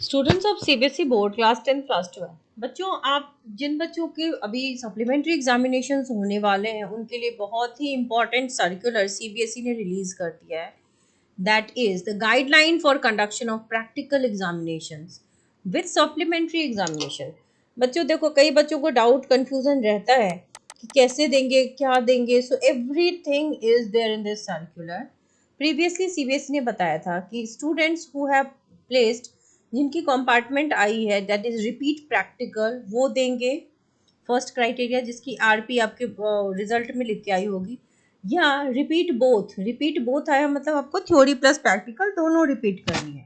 Students of CBSE board class 10 class 12। बच्चों, आप जिन बच्चों के अभी सप्लीमेंट्री एग्जामिनेशंस होने वाले हैं उनके लिए बहुत ही इंपॉर्टेंट सर्कुलर सीबीएसई ने रिलीज कर दिया है। That is the guideline for conduction of practical examinations with supplementary examination. बच्चों देखो, कई बच्चों को डाउट कंफ्यूजन रहता है कि कैसे देंगे, क्या देंगे। So everything is there in this circular. Previously CBSE ने बताया था कि स्टूडेंट्स हु हैव प्लेस्ड, जिनकी कंपार्टमेंट आई है दैट इज रिपीट प्रैक्टिकल, वो देंगे। फर्स्ट क्राइटेरिया जिसकी आरपी आपके रिजल्ट में लिख के आई होगी, या रिपीट बोथ आया मतलब आपको थ्योरी प्लस प्रैक्टिकल दोनों रिपीट करनी है।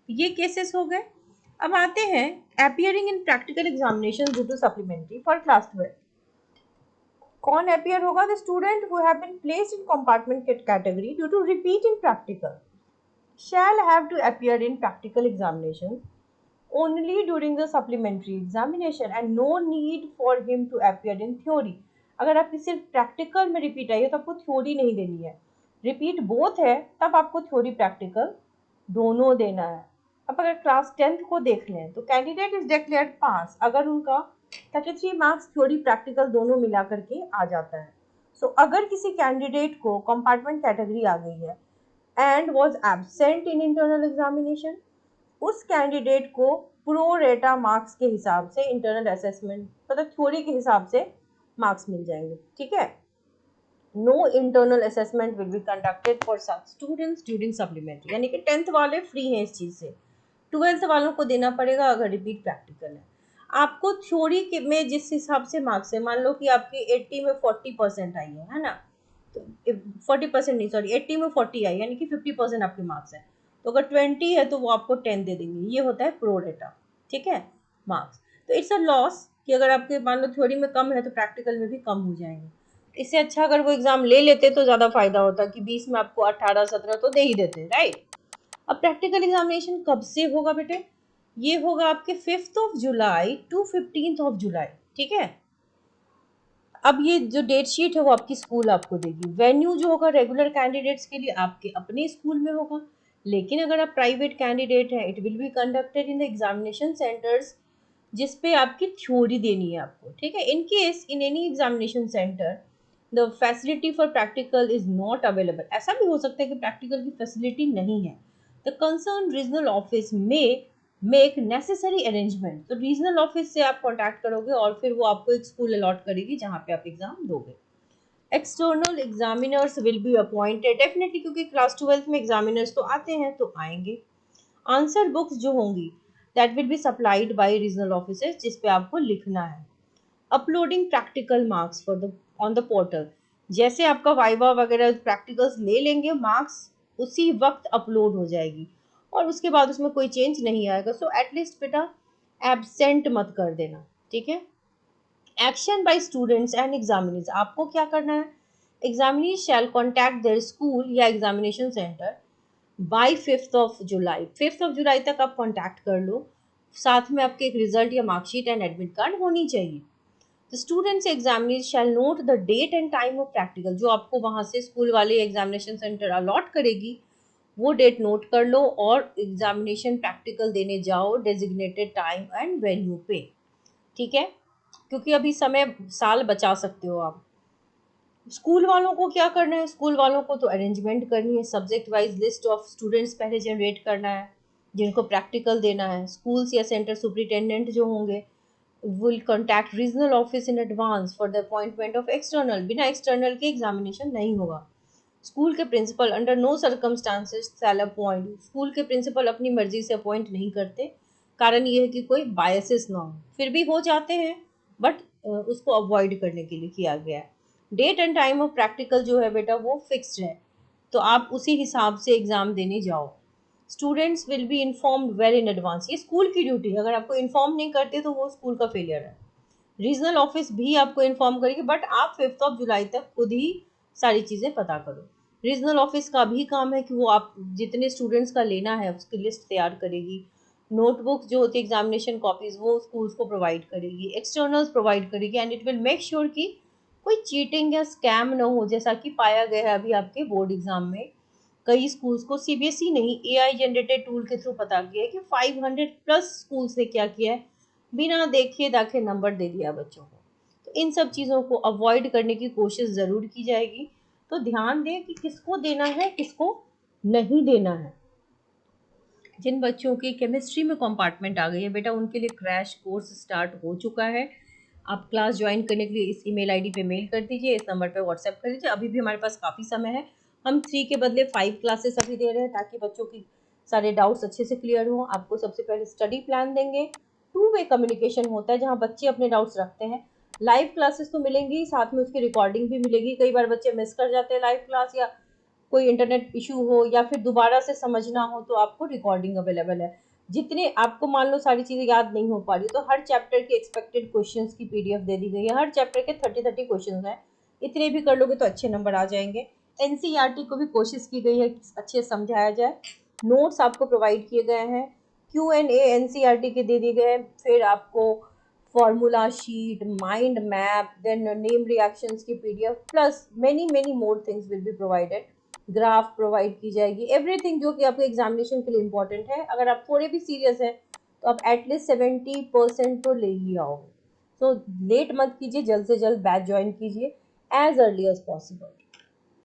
ये केसेस हो गए। अब आते हैं appearing in practical examination due to supplementary for class 12। कौन अपियर होगा? The student who have been placed in compartment category due to repeat in practical shall have to appear in practical examinations only during the supplementary examination and no need for him to appear in theory। अगर आपकी सिर्फ practical में repeat I है तो आपको theory नहीं देनी है। रिपीट बोथ है तब आपको थ्योरी प्रैक्टिकल दोनों देना है। अब अगर क्लास 10th को देख लें तो कैंडिडेट इज डिक्लेयर्ड पास अगर उनका 33 मार्क्स थ्योरी प्रैक्टिकल दोनों मिला करके आ जाता है। सो अगर किसी कैंडिडेट को कंपार्टमेंट कैटेगरी आ गई है and was absent in internal examination, उस कैंडिडेट को प्रो रेटा मार्क्स के हिसाब से इंटरनल असेसमेंट मतलब थ्योरी के हिसाब से मार्क्स मिल जाएंगे। ठीक है। No internal assessment will be conducted for such students during supplementary, यानी कि 10th वाले फ्री हैं इस चीज़ से। 12th वालों को देना पड़ेगा अगर रिपीट प्रैक्टिकल है। आपको थ्योरी में जिस हिसाब से मार्क्स है, मान लो कि आपकी 80 में 40% आई है ना, तो 40% नहीं, सॉरी 80 में 40 आई, यानी कि 50% आपके मार्क्स है। तो अगर 20 है तो वो आपको 10 दे देंगे। ये होता है प्रो रेटा। ठीक है, मार्क्स। तो इट्स अ लॉस कि अगर आपके मान लो थ्योरी में कम है तो प्रैक्टिकल में भी कम हो जाएंगे। इससे अच्छा अगर वो एग्जाम ले लेते तो ज़्यादा फायदा होता कि 20 में आपको 18-17 तो दे ही देते, राइट। अब प्रैक्टिकल एग्जामिनेशन कब से होगा बेटे? ये होगा आपके 5th of July to 15th of July. ठीक है। अब ये जो डेट शीट है वो आपकी स्कूल आपको देगी। वेन्यू जो होगा रेगुलर कैंडिडेट्स के लिए आपके अपने स्कूल में होगा, लेकिन अगर आप प्राइवेट कैंडिडेट हैं it will be conducted in the examination centres जिस पे आपकी थ्योरी देनी है आपको। ठीक है। In case in any examination centre the facility for practical is not available, ऐसा भी हो सकता है कि प्रैक्टिकल की फैसिलिटी नहीं है, द कंसर्न रीजनल ऑफिस में मेक नेसेसरी अरेंजमेंट। तो रीजनल ऑफिस से आप कॉन्टैक्ट करोगे और फिर वो आपको एक स्कूल अलॉट करेगी जहाँ पे आप एग्जाम दोगे। External examiners will be appointed, definitely क्योंकि क्लास 12th में एग्जामिनर्स तो आते हैं तो आएंगे। आंसर बुक्स जो होंगी that will be supplied by regional officers जिस पे आपको लिखना है। Uploading practical marks for the on the portal, जैसे आपका वाइवा वगैरह प्रैक्टिकल्स ले लेंगे मार्क्स उसी वक्त अपलोड हो जाएगी और उसके बाद उसमें कोई चेंज नहीं आएगा। सो एटलीस्ट बेटा एबसेंट मत कर देना। ठीक है। Action by students and examiners, आपको क्या करना है? Examiners shall contact their school या examination centre by 5th of July. 5th of July तक आप कॉन्टैक्ट कर लो, साथ में आपके एक रिजल्ट या मार्कशीट एंड एडमिट कार्ड होनी चाहिए। The students examiners shall note the date and time of practical, जो आपको वहाँ से स्कूल वाले एग्जामिनेशन सेंटर अलॉट करेगी वो डेट नोट कर लो और एग्जामिनेशन प्रैक्टिकल देने जाओ डेजिग्नेटेड टाइम एंड वेन्यू पे। ठीक है, क्योंकि अभी समय साल बचा सकते हो आप। स्कूल वालों को क्या करना है? स्कूल वालों को तो अरेंजमेंट करनी है, subject wise list of students पहले जनरेट करना है जिनको प्रैक्टिकल देना है। स्कूल्स या सेंटर सुपरिटेंडेंट जो होंगे will contact regional office in advance for the appointment of external, बिना एक्सटर्नल के एग्जामिनेशन नहीं होगा। स्कूल के principal under no circumstances shall appoint, school के प्रिंसिपल अपनी मर्जी से अपॉइंट नहीं करते, कारण ये है कि कोई बायसेस ना हो। फिर भी हो जाते हैं बट उसको अवॉइड करने के लिए किया गया है। Date and time of practical जो है बेटा वो फिक्स्ड है, तो आप उसी हिसाब से एग्जाम देने जाओ। Students will be informed well in advance, ये स्कूल की ड्यूटी है, अगर आपको इन्फॉर्म नहीं करते तो वो स्कूल का फेलियर है। रीजनल ऑफिस भी आपको इन्फॉर्म करेगी बट आप 5th ऑफ जुलाई तक खुद ही सारी चीज़ें पता करो। रीजनल ऑफिस का भी काम है कि वो आप जितने स्टूडेंट्स का लेना है उसकी लिस्ट तैयार करेगी। नोटबुक जो होती है एग्जामिनेशन कॉपीज वो स्कूल्स को प्रोवाइड करेगी, एक्सटर्नल्स प्रोवाइड करेगी and it will make sure कि कोई चीटिंग या स्कैम ना हो, जैसा कि पाया गया है अभी आपके बोर्ड एग्जाम में कई स्कूल्स को सीबीएसई नहीं एआई जनरेटेड टूल के थ्रू पता किया है कि 500 प्लस स्कूल्स ने क्या किया है, बिना देखे दाखे नंबर दे दिया बच्चों को। तो इन सब चीज़ों को अवॉइड करने की कोशिश ज़रूर की जाएगी। तो ध्यान दें कि किसको देना है, किसको नहीं देना है। जिन बच्चों की केमिस्ट्री में कंपार्टमेंट आ गई है बेटा, उनके लिए क्रैश कोर्स स्टार्ट हो चुका है। आप क्लास ज्वाइन करने के लिए इस ईमेल आईडी पे मेल कर दीजिए, इस नंबर पे व्हाट्सएप कर दीजिए। अभी भी हमारे पास काफ़ी समय है। हम 3 के बदले 5 क्लासेस अभी दे रहे हैं ताकि बच्चों की सारे डाउट्स अच्छे से क्लियर हों। आपको सबसे पहले स्टडी प्लान देंगे, 2 वे कम्युनिकेशन होता है जहाँ बच्चे अपने डाउट्स रखते हैं। लाइव क्लासेस तो मिलेंगी, साथ में उसकी रिकॉर्डिंग भी मिलेगी। कई बार बच्चे मिस कर जाते हैं लाइव क्लास, या कोई इंटरनेट इशू हो, या फिर दोबारा से समझना हो, तो आपको रिकॉर्डिंग अवेलेबल है। जितने आपको मान लो सारी चीज़ें याद नहीं हो पा रही, तो हर चैप्टर की एक्सपेक्टेड क्वेश्चंस की पीडीएफ दे दी गई है। हर चैप्टर के 30 क्वेश्चंस हैं। इतने भी कर लोगे तो अच्छे नंबर आ जाएंगे। एनसीईआरटी को भी कोशिश की गई है कि अच्छे से समझाया जाए। नोट्स आपको प्रोवाइड किए गए हैं, Q&A एनसीईआरटी के दे दिए गए हैं। फिर आपको formula sheet, mind map, then name reactions की PDF, plus many more things will be provided. Graph provide की जाएगी, एवरीथिंग जो कि आपके एग्जामिनेशन के लिए इम्पोर्टेंट है। अगर आप थोड़े भी सीरियस हैं तो आप एटलीस्ट 70% तो ले ही आओगे। सो लेट मत कीजिए, जल्द से जल्द बैच ज्वाइन कीजिए एज अर्ली एज पॉसिबल।